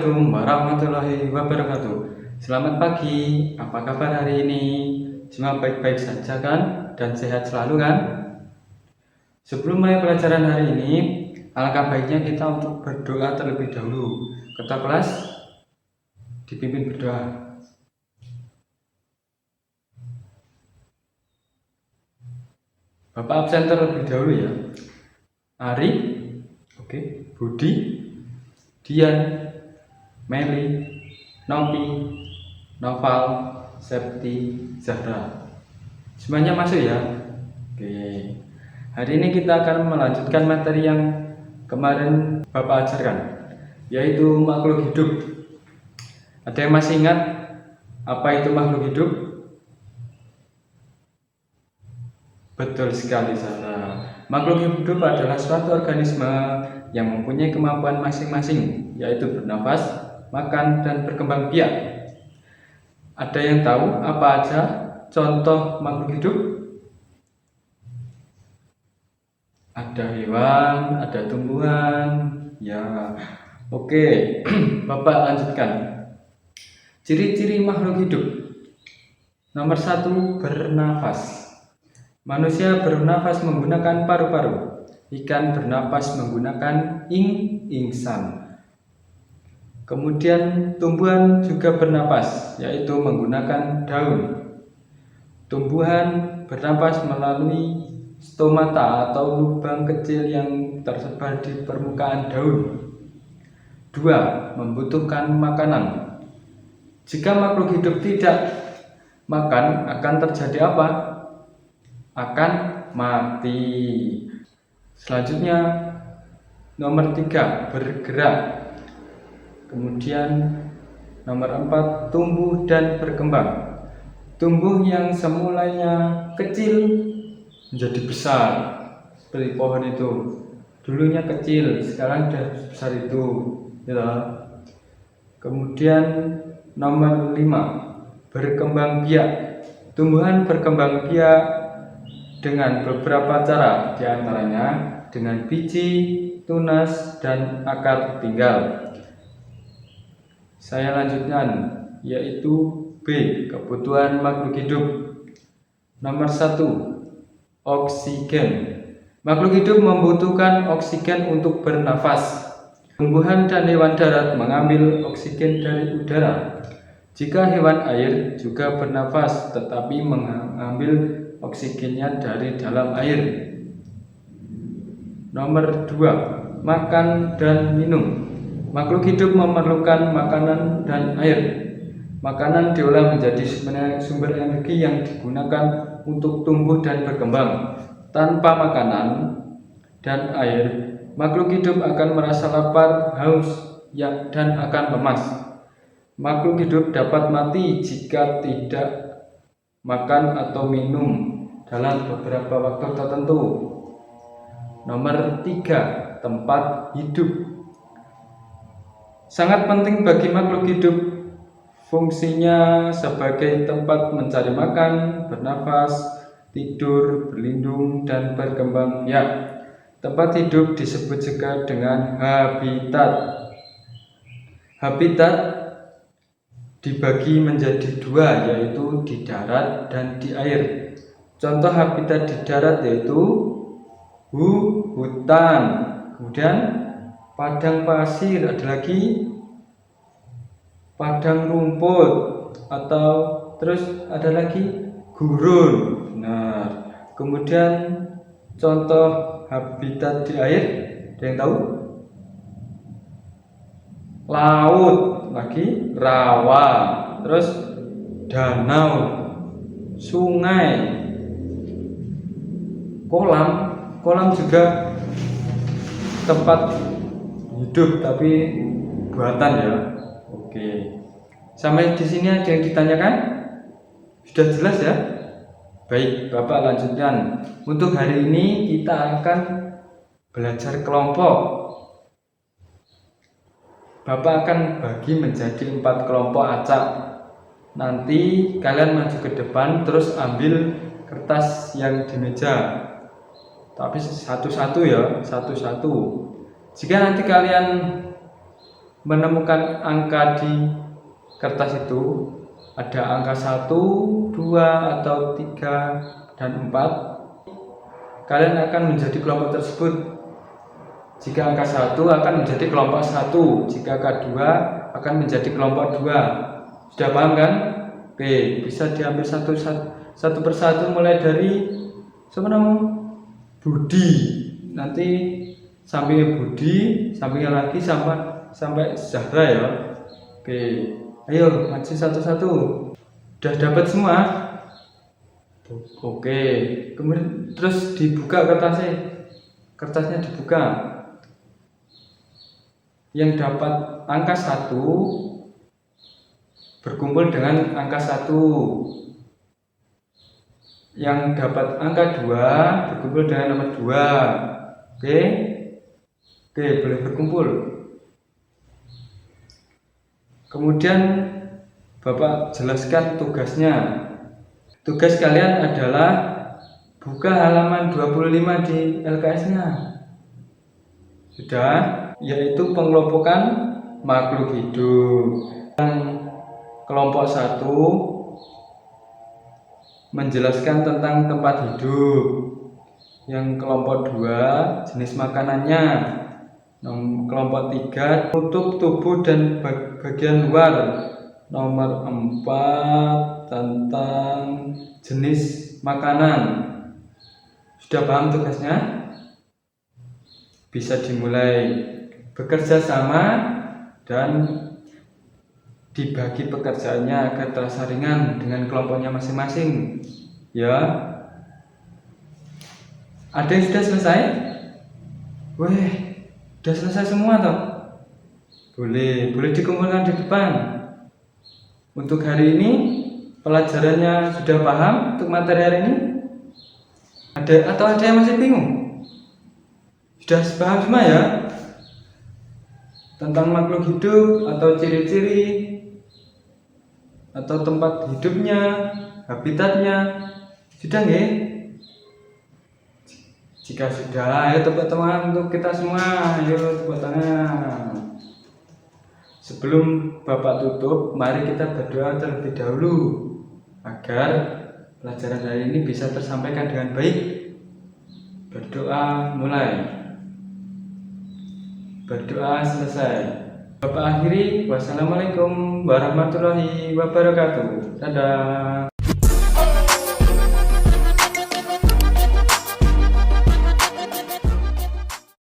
Assalamualaikum warahmatullahi wabarakatuh. Selamat pagi, apa kabar hari ini? Semoga baik-baik saja kan? Dan sehat selalu kan? Sebelum mulai pelajaran hari ini, alangkah baiknya kita untuk berdoa terlebih dahulu. Ketua kelas dipimpin berdoa. Bapak absen terlebih dahulu ya. Ari, oke, Budi, Dian, Meli, Novi, Noval, Septi, Zahra. Semuanya masuk ya. Oke. Hari ini kita akan melanjutkan materi yang kemarin Bapak ajarkan, yaitu makhluk hidup. Ada yang masih ingat apa itu makhluk hidup? Betul sekali, Zahra. Makhluk hidup adalah suatu organisme yang mempunyai kemampuan masing-masing, yaitu bernafas, makan, dan berkembang biak. Ada yang tahu apa aja contoh makhluk hidup? Ada hewan, ada tumbuhan, ya. Oke, Bapak lanjutkan. Ciri-ciri makhluk hidup. Nomor 1, bernafas. Manusia bernafas menggunakan paru-paru. Ikan bernafas menggunakan insang. Kemudian tumbuhan juga bernapas, yaitu menggunakan daun. Tumbuhan bernapas melalui stomata atau lubang kecil yang tersebar di permukaan daun. 2. Membutuhkan makanan. Jika makhluk hidup tidak makan, akan terjadi apa? Akan mati. Selanjutnya nomor 3, bergerak. Kemudian nomor 4, tumbuh dan berkembang. Tumbuh yang semulanya kecil menjadi besar, seperti pohon itu. Dulunya kecil, sekarang sudah besar itu, ya. Kemudian nomor 5, berkembang biak. Tumbuhan berkembang biak dengan beberapa cara, diantaranya dengan biji, tunas, dan akar tinggal. Saya lanjutkan, yaitu B, kebutuhan makhluk hidup. Nomor 1, oksigen. Makhluk hidup membutuhkan oksigen untuk bernafas. Tumbuhan dan hewan darat mengambil oksigen dari udara. Jika hewan air juga bernafas, tetapi mengambil oksigennya dari dalam air. Nomor 2, makan dan minum. Makhluk hidup memerlukan makanan dan air. Makanan diolah menjadi sumber energi yang digunakan untuk tumbuh dan berkembang. Tanpa makanan dan air, makhluk hidup akan merasa lapar, haus, dan akan lemas. Makhluk hidup dapat mati jika tidak makan atau minum dalam beberapa waktu tertentu. Nomor 3, tempat hidup. Sangat penting bagi makhluk hidup. Fungsinya sebagai tempat mencari makan, bernafas, tidur, berlindung, dan berkembang biak. Tempat hidup disebut juga dengan habitat. Habitat dibagi menjadi 2, yaitu di darat dan di air. Contoh habitat di darat yaitu hutan, kemudian padang pasir, ada lagi padang rumput, atau terus ada lagi gurun. Nah, kemudian contoh habitat di air, ada yang tahu? Laut, lagi rawa, terus danau, sungai, kolam juga tempat hidup tapi buatan ya. Oke, sampai di sini ada yang ditanyakan? Sudah jelas ya? Baik, Bapak lanjutkan. Untuk hari ini kita akan belajar kelompok. Bapak akan bagi menjadi 4 kelompok acak. Nanti kalian maju ke depan, terus ambil kertas yang di meja. Tapi satu-satu ya, satu-satu. Jika nanti kalian menemukan angka di kertas itu, ada angka 1, 2, atau 3, dan 4, kalian akan menjadi kelompok tersebut. Jika angka 1 akan menjadi kelompok 1, jika angka 2 akan menjadi kelompok 2. Sudah paham kan? Oke, bisa diambil satu persatu, mulai dari siapa namanya? Budi. Nanti sampingnya Budi, sampingnya lagi sampai Zahra ya. Oke, ayo maju satu-satu. Udah dapat semua? Oke, kemudian terus dibuka kertasnya dibuka. Yang dapat angka 1 berkumpul dengan angka 1. Yang dapat angka 2 berkumpul dengan nomor 2. Oke, boleh berkumpul. Kemudian Bapak jelaskan tugasnya. Tugas kalian adalah buka halaman 25 di LKS-nya. Sudah, yaitu pengelompokan makhluk hidup. Yang kelompok 1 menjelaskan tentang tempat hidup. Yang kelompok 2 jenis makanannya. Kelompok 3 tutup tubuh dan bagian luar. Nomor 4 tentang jenis makanan. Sudah paham tugasnya? Bisa dimulai bekerja sama dan dibagi pekerjaannya agar terasa ringan dengan kelompoknya masing-masing. Ya, ada yang sudah selesai? Sudah selesai semua toh? Boleh dikumpulkan di depan. Untuk hari ini pelajarannya sudah paham untuk materi hari ini? Ada yang masih bingung? Sudah paham semua ya? Tentang makhluk hidup atau ciri-ciri atau tempat hidupnya, habitatnya, sudah nggih? Jika sudah, ayo tepuk tangan untuk kita semua. Ayo tepuk tangan. Sebelum Bapak tutup, mari kita berdoa terlebih dahulu agar pelajaran hari ini bisa tersampaikan dengan baik. Berdoa mulai. Berdoa selesai. Bapak akhiri, wassalamualaikum warahmatullahi wabarakatuh. Dadah.